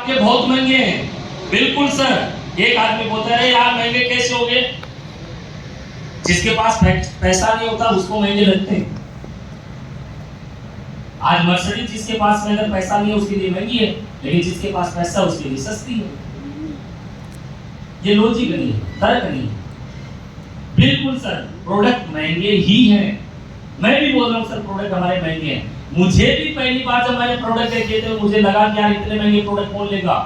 आपके बहुत महंगे हैं। बिल्कुल सर, एक आदमी बोलता है यार महंगे कैसे हो गए? जिसके पास पैसा नहीं होता उसको महंगे लगते हैं। आज मर्सिडीज जिसके पास में अगर पैसा नहीं है उसके लिए महंगी है, लेकिन जिसके पास पैसा उसके लिए सस्ती है। ये लॉजिक नहीं है, तर्क नहीं है। बिल्कुल सर, प्रोडक्ट महंगे ही हैं। मैं भी बोल रहा हूँ सर प्रोडक्ट हमारे महंगे हैं। मुझे भी पहली बार जब मैंने प्रोडक्ट देखे थे मुझे लगा कि यार इतने महंगे प्रोडक्ट कौन लेगा,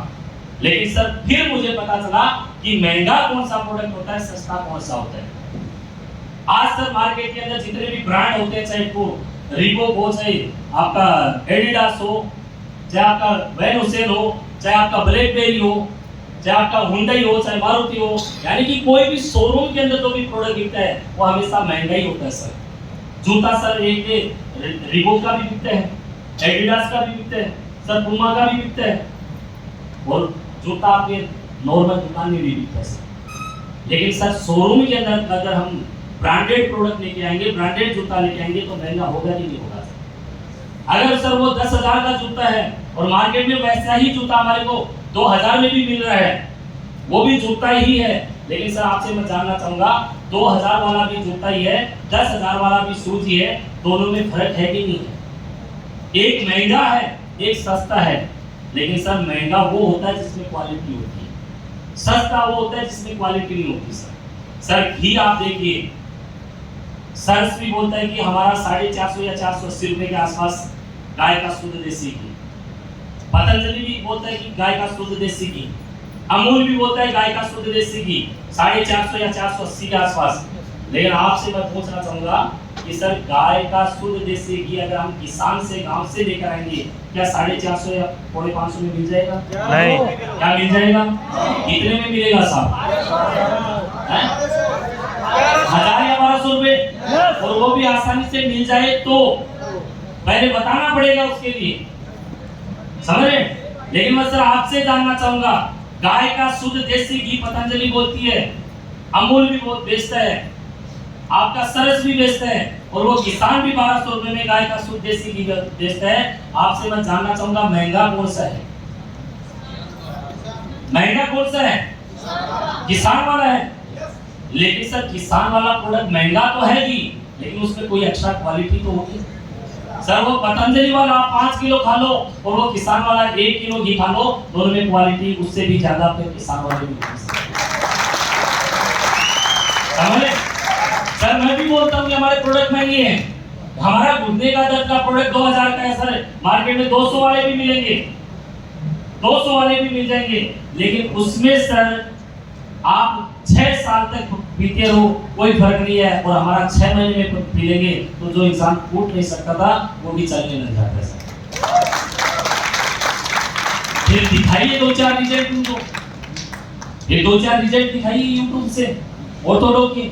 लेकिन सर फिर मुझे पता चला कि महंगा कौन सा प्रोडक्ट होता है, सस्ता कौन सा होता है। आज सर मार्केट के अंदर जितने भी ब्रांड होते हैं, चाहे वो रीबॉक हो, चाहे आपका एडिडास हो, चाहे आपका वैन हुसैन हो, चाहे आपका ब्लैकबेरी हो, चाहे आपका हुंडई हो, चाहे मारुति हो, यानी कि कोई भी शोरूम के अंदर जो भी प्रोडक्ट बिकता है वो हमेशा महंगा ही होता है सर। जूता सर एक रीबॉक का भी बिकता है, एडिडास का भी बिकता है सर, पुमा का भी बिकता है, और जूता आपके नॉर्मल दुकान में भी बिकता है सर। लेकिन सर शोरूम के अंदर अगर हम ब्रांडेड प्रोडक्ट लेके आएंगे, ब्रांडेड जूता लेके आएंगे तो महंगा होगा कि नहीं होगा सर? अगर सर वो 10,000 का जूता है और मार्केट में वैसा ही जूता हमारे को 2,000 में भी मिल रहा है, वो भी जूता ही है, लेकिन सर आपसे मैं जानना चाहूंगा 2,000 वाला भी जूता ही है, 10,000 वाला भी शूज ही है, दोनों में फर्क है कि नहीं है? एक महंगा है, एक सस्ता है, लेकिन सर महंगा वो होता है जिसमें क्वालिटी होती है, सस्ता वो होता है जिसमें क्वालिटी नहीं होती सर। सर घी आप देखिए, सर्स भी बोलता है कि हमारा 450 या 480 रुपए के आसपास गाय का शुद्ध देसी घी, पतंजलि भी बोलता है कि गाय का शुद्ध देसी घी, अमूल भी बोलता है गाय का शुद्ध देसी घी 450 या 480 के आसपास। लेकिन आपसे मैं पूछना चाहूंगा कि सर गाय का शुद्ध देसी घी अगर हम किसान से गांव से लेकर आएंगे, क्या 450 या 550 में मिल जाएगा? नहीं। क्या मिल जाएगा? कितने में मिलेगा साहब? 1,000 या 1,200 रुपए, और वो भी आसानी से मिल जाए तो पहले बताना पड़ेगा उसके लिए, समझ रहे? लेकिन मैं सर आपसे जानना चाहूंगा, गाय का शुद्ध देसी घी पतंजलि बोलती है, अमूल भी बहुत बेचता है, आपका सरस भी बेचता है, और वो किसान भी 1,200 रुपए में गाय का शुद्ध देसी घी बेचता है। आपसे मैं जानना चाहूंगा महंगा कौन सा है? महंगा कौन सा है? किसान वाला है। लेकिन सर किसान वाला प्रोडक्ट महंगा तो है ही, लेकिन उसमें कोई एक्स्ट्रा क्वालिटी तो होगी सर। वो पतंजलि वाला आप 5 किलो खा लो और वो किसान वाला 1 किलो घी खा लो, दोनों में क्वालिटी उससे भी ज्यादा आपके किसान वाले में समझे? सर मैं भी बोलता हूँ कि हमारे प्रोडक्ट महंगे हैं। हमारा घुटने का दर्द का प्रोडक्ट 2,000 का है सर, मार्केट में 200 वाले भी मिलेंगे, 200 वाले भी मिल जाएंगे, लेकिन उसमें सर आप 6 साल तक पीते रहो कोई फर्क नहीं है, और हमारा 6 महीने में पी लेंगे तो जो इंसान उठ नहीं सकता था वो भी चलने लग जाता है। फिर दिखाइए 2-4 रिजल्ट उनको, ये 2-4 रिजल्ट दिखाइए यूट्यूब से ऑर्थोडॉक के।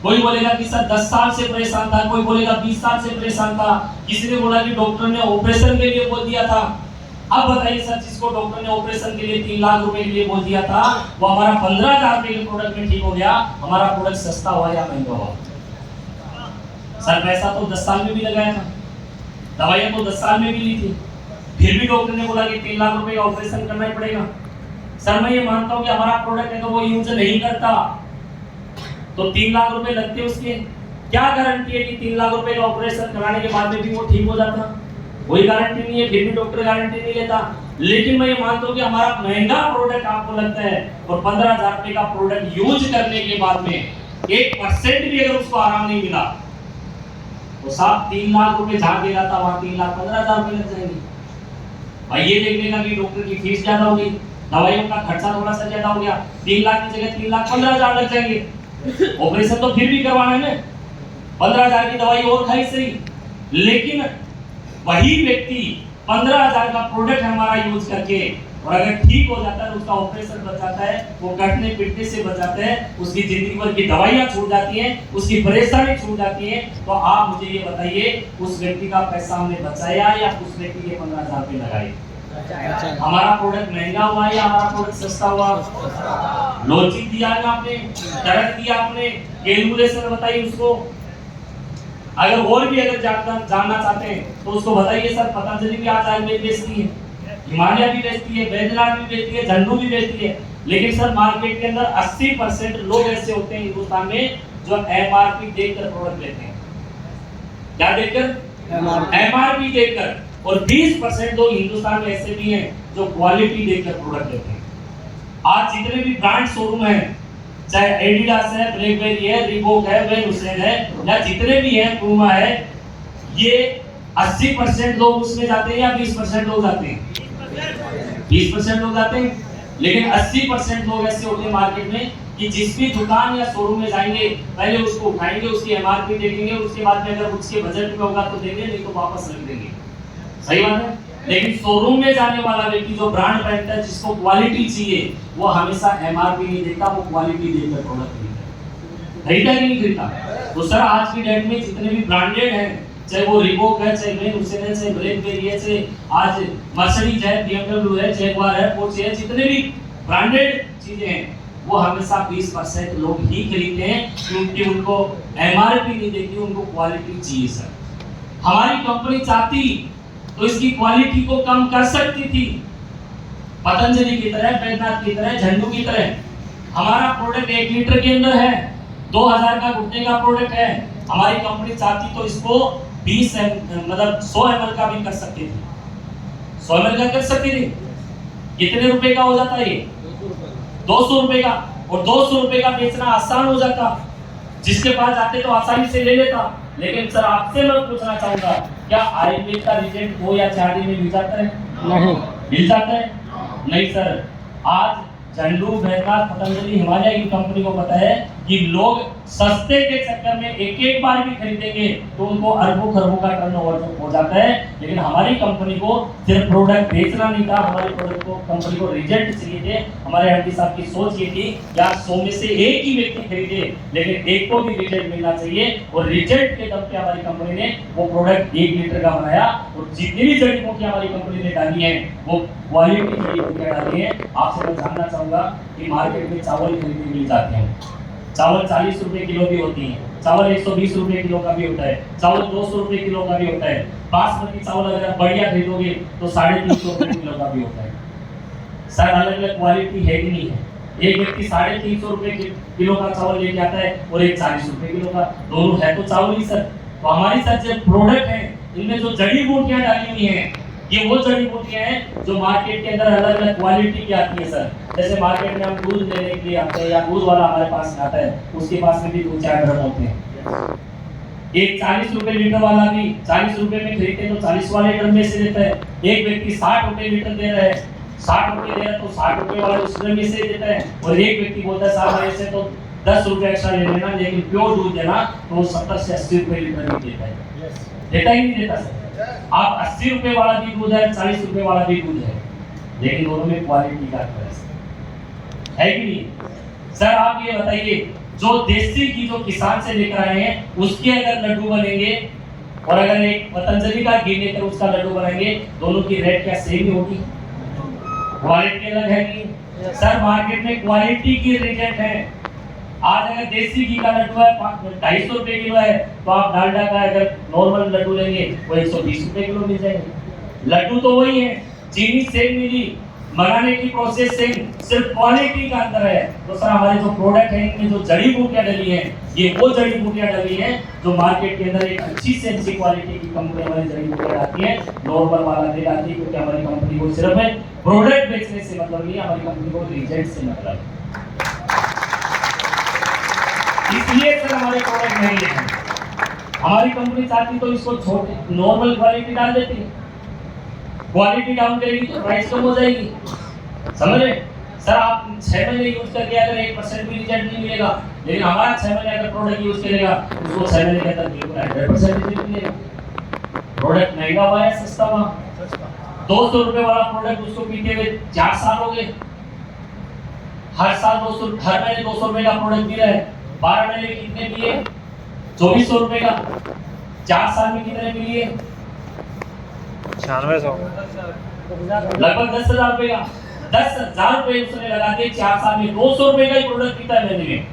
कोई बोलेगा कि सर 10 साल से परेशान था, कोई बोलेगा 20 साल से परेशान था, किसी ने बोला कि डॉक्टर ने ऑपरेशन के लिए बोल दिया था। अब बताइए सर, जिसको डॉक्टर ने ऑपरेशन के लिए 3 लाख रुपए के लिए बोल दिया था, वो हमारा 15,000 रुपए के प्रोडक्ट में ठीक हो गया, हमारा प्रोडक्ट सस्ता हुआ या महंगा हुआ? सर पैसा तो 10 साल में भी लगाया था, दवाइयां तो 10 साल में भी ली थी, फिर भी डॉक्टर ने बोला कि 3 लाख रुपए का ऑपरेशन करना ही पड़ेगा। सर मैं ये मानता हूँ कि हमारा प्रोडक्ट है तो वो यूज नहीं करता तो 3 लाख रुपए लगते उसके, क्या गारंटी है कि 3 लाख रुपए का ऑपरेशन कराने के बाद में भी वो ठीक हो जाता? कोई गारंटी नहीं है, फिर भी डॉक्टर गारंटी नहीं लेता। लेकिन मैं ये मानता हूँ कि हमारा महंगा प्रोडक्ट आपको लगता है और 15,000 रुपए का प्रोडक्ट यूज करने के बाद में 1% भी अगर उसको आराम नहीं मिला तो साहब 3 लाख रुपए जहाँ दे रहा था वहाँ 3,15,000 रुपए लग जाएंगे। भाई ये देखने का कि डॉक्टर की फीस ज्यादा होगी, दवाइयों का खर्चा थोड़ा सा ज्यादा हो गया, 3 लाख की जगह 3,15,000 लग जाएंगे। ऑपरेशन तो फिर भी करवाना है ना, 15,000 की दवाई और खाई सही, लेकिन वही व्यक्ति 15,000 का प्रोडक्ट हमारा यूज करके और अगर ठीक हो जाता है, उसका ऑपरेशन बच जाता है, वो कटने पिटने से बच जाता है, उसकी जिंदगी भर की दवाइयां छूट जाती हैं, उसकी परेशानी छूट जाती है, तो आप मुझे ये बताइए उस व्यक्ति का पैसा हमने बचाया या उस व्यक्ति के 15,000 रुपए लगाए? हमारा प्रोडक्ट महंगा हुआ या हमारा प्रोडक्ट सस्ता हुआ? लॉजिक दिया है आपने, तर्क दिया आपने, कैलकुलेशन बताइए उसको। अगर और भी अगर जानना चाहते हैं तो उसको बताइए सर पतंजलि भी आज आयुर्वेद बेचती है, हिमालय भी बेचती है, बैजनाथ भी बेचती है, झंडू भी बेचती है। लेकिन सर मार्केट के अंदर 80% लोग ऐसे होते हैं हिंदुस्तान में जो एमआरपी देखकर प्रोडक्ट लेते हैं। क्या देखकर? एमआरपी देखकर। और 20% लोग हिंदुस्तान में ऐसे भी हैं जो क्वालिटी देखकर प्रोडक्ट लेते हैं। आज जितने भी ब्रांड शोरूम हैं, चाहे एडिडास है, ब्लैकबेरी है, रीबॉक है, वेन हुसैन है, या जितने भी हैं, पूमा है, ये 80% लोग उसमें जाते हैं या 20% लोग जाते हैं? 20% लोग जाते हैं। लेकिन 80% लोग ऐसे होते हैं मार्केट में कि जिस भी दुकान या शोरूम में जाएंगे, पहले उसको उठाएंगे, उसकी एमआरपी देखेंगे, उसके बाद में अगर उसके बजट में होगा तो देंगे, नहीं तो वापस रख देंगे। सही बात है। लेकिन शोरूम में जाने वाला व्यक्ति जो ब्रांड पहनता है, जिसको क्वालिटी चाहिए, वो हमेशा एमआरपी नहीं देखता, वो क्वालिटी देखकर प्रोडक्ट खरीदता कि नहीं खरीदता। तो सर आज की डेट में जितने भी ब्रांडेड हैं, चाहे वो रीबॉक है, चाहे वेन हुसैन है, चाहे ब्लैकबेरी है, चाहे आज मर्सिडीज है, BMW है, जैगुआर है, पोर्शे है, जितने भी ब्रांडेड चीजें हैं, वो हमेशा 20% लोग ही खरीदते हैं क्योंकि उनको एमआरपी नहीं देखती, उनको क्वालिटी चाहिए। सर हमारी कंपनी चाहती तो इसकी क्वालिटी को कम कर सकती थी, पतंजलि की तरह, बैजनाथ की तरह, झंडू की तरह। हमारा प्रोडक्ट 1 लीटर के अंदर है, 2000 का घुटने का प्रोडक्ट है। हमारी कंपनी चाहती तो इसको 20 मतलब 100 ml का भी कर सकती थी। 100 ml का कर सकती थी। कितने रुपए का हो जाता है ये? 200 रुपए का। और 200 रुपए का बेचना आसान हो जाता, जिसके पास जाते तो आसानी से ले लेता। लेकिन सर आपसे मैं पूछना चाहूंगा, क्या आयुर्वेद का रिजल्ट 2 या 4 दिन में मिल जाता है? नहीं मिल जाता है। नहीं सर, आज झंडू, बैजनाथ, पतंजलि, हिमालय की कंपनी को पता है कि लोग सस्ते के चक्कर में एक बार भी खरीदेंगे तो उनको अरबों खरबों का टर्नओवर हो जाता है। लेकिन हमारी कंपनी को सिर्फ प्रोडक्ट बेचना नहीं था, हमारी प्रोडक्ट को कंपनी को रिजल्ट चाहिए थे। हमारे एमडी साहब की सोच ये थी कि आप 100 में से एक ही व्यक्ति खरीदे, लेकिन एक को भी रिजल्ट मिलना चाहिए। और रिजल्ट के दम पे हमारी कंपनी ने वो प्रोडक्ट 1 लीटर का बनाया। और जितनी भी जड़ी बूटियां हमारी कंपनी ने डाली है, वो क्वालिटी जड़ी बूटियां डाली है। आपसे मैं जानना चाहूंगा कि मार्केट में चावल खरीदने मिल जाते हैं, चावल 40 रुपए किलो भी होती है, चावल 120 रुपए किलो का भी होता है, चावल 200 रुपए किलो का भी होता है। बासमती चावल अगर बढ़िया खरीदोगे तो 350 रुपए किलो का भी होता है। सर अलग अलग क्वालिटी है कि नहीं है? एक व्यक्ति 350 रुपए किलो का चावल लेके आता है और एक 40 रुपए किलो का, दोनों है तो चावल ही सर। तो हमारी सर जो प्रोडक्ट है, इनमें जो जड़ी बूटियां डाली हुई हैं, ये वो जड़ी बूटियां हैं जो मार्केट के अंदर अलग अलग क्वालिटी की आती है। सर जैसे मार्केट में हम दूध लेने के लिए आते हैं या दूध वाला हमारे पास आता है, उसके पास में भी 2-4 ड्रम होते हैं। एक 40 रुपए लीटर वाला भी 40 रुपए में खरीदते तो 40 वाले ड्रम में से देता है। एक व्यक्ति 60 रुपए लीटर दे रहा है, 60 रुपए दे रहा है तो 60 रुपए वाले उस ड्रम में से देता है। और एक व्यक्ति बोलता है साहब ऐसे तो 10 रुपए एक्स्ट्रा ले लेना, लेकिन प्योर दूध देना, तो वो 70 से 80 रुपए लीटर भी देता है। देता ही नहीं देता सर। आप 80 रुपए वाला भी दूध है, 40 रुपए वाला भी दूध है, लेकिन दोनों में क्वालिटी का फर्क है कि नहीं? सर आप ये बताइए, जो देसी घी जो किसान से लेकर आए हैं उसके अगर लड्डू बनेंगे और अगर एक पतंजलि का घी लेकर उसका लड्डू बनाएंगे, दोनों की रेट क्या सेम ही होगी? क्वालिटी अलग है कि सर? मार्केट में क्वालिटी की रिजेक्ट है। आज अगर देसी घी का लड्डू है 250 रुपए किलो है, तो आप डालडा का अगर नॉर्मल लड्डू लेंगे वो 120 रुपए किलो मिल जाएंगे। लड्डू तो वही है, चीनी सेम मिली, बनाने की प्रोसेस सेम, सिर्फ क्वालिटी का अंतर है। तो सर हमारे जो प्रोडक्ट है, इनमें जो जड़ी बूटियां डली हैं, ये वो जड़ी बूटियां डली हैं जो मार्केट के अंदर एक अच्छी से अच्छी क्वालिटी की कंपनी हमारी जड़ी बूटियां आती है, नॉर्मल वाला नहीं आती है। क्योंकि हमारी कंपनी को सिर्फ प्रोडक्ट बेचने से मतलब नहीं है, हमारी कंपनी को रिजल्ट से मतलब है। इसलिए सर हमारे प्रोडक्ट नहीं है। हमारी कंपनी चाहती तो इसको छोटे नॉर्मल क्वालिटी डाल देती, क्वालिटी डाउन करेगी तो प्राइस कम हो जाएगी। समझ रहे सर? आप 6 महीने यूज करके अगर 1% भी रिजल्ट नहीं मिलेगा, लेकिन हमारा 6 महीने अगर प्रोडक्ट यूज करेगा उसको 6 महीने के अंदर बिल्कुल 100% रिजल्ट मिलेगा। प्रोडक्ट महंगा हुआ है, सस्ता हुआ? 200 रुपए वाला प्रोडक्ट उसको पीते हुए 4 साल हो गए। हर साल 200, हर महीने 200 रुपए का प्रोडक्ट मिल रहा है। 12 महीने कितने दिए? 2400 रुपए का। 4 साल में कितने मिलिए? 9600, लगभग 10,000 रुपए का। 10,000 रुपए उसने लगा दिए 4 साल में। 200 रुपए का ही प्रोडक्ट पीता है महीने में,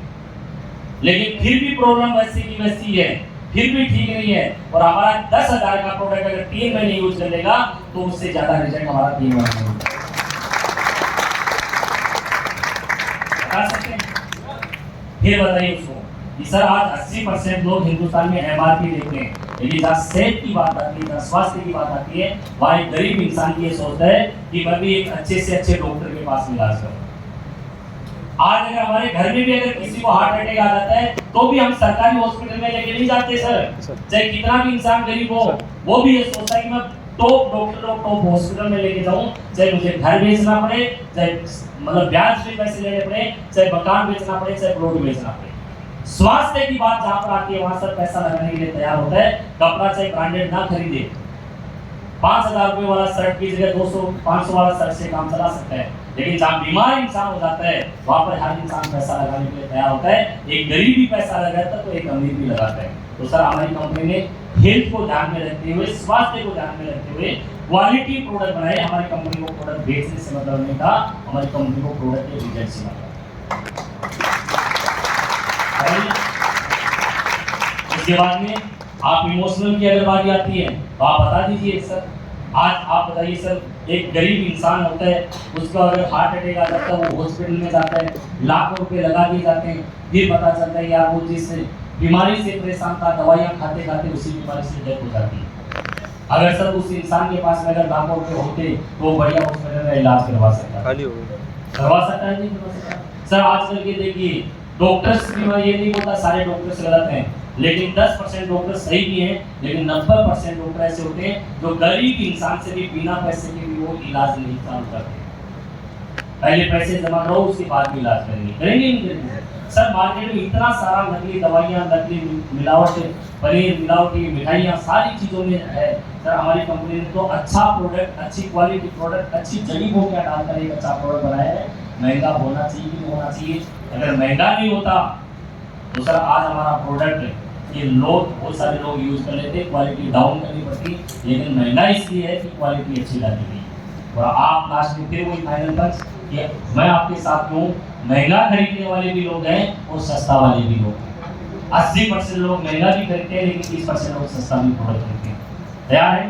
लेकिन फिर भी प्रॉब्लम वैसी की वैसी है। फिर भी ठीक नहीं है, और हमारा 10,000 का प्रोडक्ट अगर 3 महीने यूज कर लेगा तो उससे ज्यादा रिजल्ट हमारा 3 महीने में बता सकते हैं। फिर बताइए उसको कि सर आज 80% लोग हिंदुस्तान में MRP देखते हैं, लेकिन जहाँ सेहत की बात आती है, जहाँ स्वास्थ्य की बात आती है, वहाँ एक गरीब इंसान ये सोचता है कि मैं भी एक अच्छे से अच्छे डॉक्टर के पास इलाज करूँ। आज अगर हमारे घर में भी अगर किसी को हार्ट अटैक आ जाता है तो भी हम सरकारी हॉस्पिटल में लेके नहीं जाते सर, चाहे कितना भी इंसान गरीब हो, वो भी ये सोचता है कि मैं टॉप डॉक्टर और टॉप हॉस्पिटल में लेके जाऊं, चाहे मुझे घर बेचना पड़े, चाहे मतलब ब्याज पे पैसे लेने पड़े, चाहे मकान बेचना पड़े, चाहे प्लॉट बेचना पड़े। स्वास्थ्य की बात जहां पर आती है वहां सर पैसा लगाने के लिए तैयार होता है। कपड़ा चाहे ब्रांडेड ना खरीदे, 5,000 रुपए वाला शर्ट की जगह 200-500 वाला शर्ट से काम चला सकता है, लेकिन जहाँ बीमार इंसान हो जाता है वहां पर हर इंसान पैसा लगाने के लिए तैयार होता है। एक गरीब भी पैसा लगाता है तो एक अमीर भी लगाता है। तो सर हमारी कंपनी ने हेल्थ को ध्यान में रखते हुए, स्वास्थ्य को ध्यान में रखते हुए क्वालिटी प्रोडक्ट बनाए। हमारी कंपनी को प्रोडक्ट बेचने से मतलब नहीं था, हमारी कंपनी को प्रोडक्ट के रिजल्ट से मतलब। उसके बाद में आप इमोशनल की अगर बात आती है तो आप बता दीजिए सर, आज आप बताइए सर, एक गरीब इंसान होता है, उसका अगर हार्ट अटैक आ जाता है, वो हॉस्पिटल में जाता है, लाखों रुपए लगा दिए जाते हैं, फिर पता चलता है यार वो जिस बीमारी से परेशान था, दवाइयाँ खाते खाते उसी बीमारी से डेथ हो जाती है। अगर सर उस इंसान के पास में अगर लाखों रुपए होते तो वो बढ़िया हॉस्पिटल में इलाज करवा सकता है, करवा सकता है नहीं करवा सकता। सर आजकल के देखिए डॉक्टर्स भी, मैं ये नहीं बोलता सारे डॉक्टर्स गलत हैं, लेकिन 10% डॉक्टर सही भी हैं, लेकिन 90% डॉक्टर ऐसे होते हैं जो गरीब इंसान से भी बिना पैसे के भी वो इलाज नहीं चालू करते। पहले पैसे जमा करो उसके बाद भी इलाज करेंगे, करेंगे नहीं करेंगे। सर मार्केट में इतना सारा नकली दवाइयाँ, नकली मिलावट, पनीर मिलावटी मिठाइयाँ, सारी चीज़ों में है। सर हमारी कंपनी ने तो अच्छा प्रोडक्ट, अच्छी क्वालिटी प्रोडक्ट, अच्छी जड़ी बूटियाँ डालकर एक अच्छा प्रोडक्ट बनाया है। महंगा होना चाहिए कि होना चाहिए, अगर महंगा नहीं होता तो सर आज हमारा प्रोडक्ट ये लोग, बहुत सारे लोग यूज कर लेते, क्वालिटी डाउन करनी पड़ती, लेकिन महंगा इसलिए है कि क्वालिटी अच्छी डाली गई। और आप लास्ट में फिर वही फाइनल तक कि मैं आपके साथ हूँ, महंगा खरीदने वाले भी लोग हैं और सस्ता वाले भी लोग हैं। 80% लोग महंगा भी खरीदते हैं, लेकिन 30% लोग सस्ता भी प्रोडक्ट खरीदते हैं। तैयार है?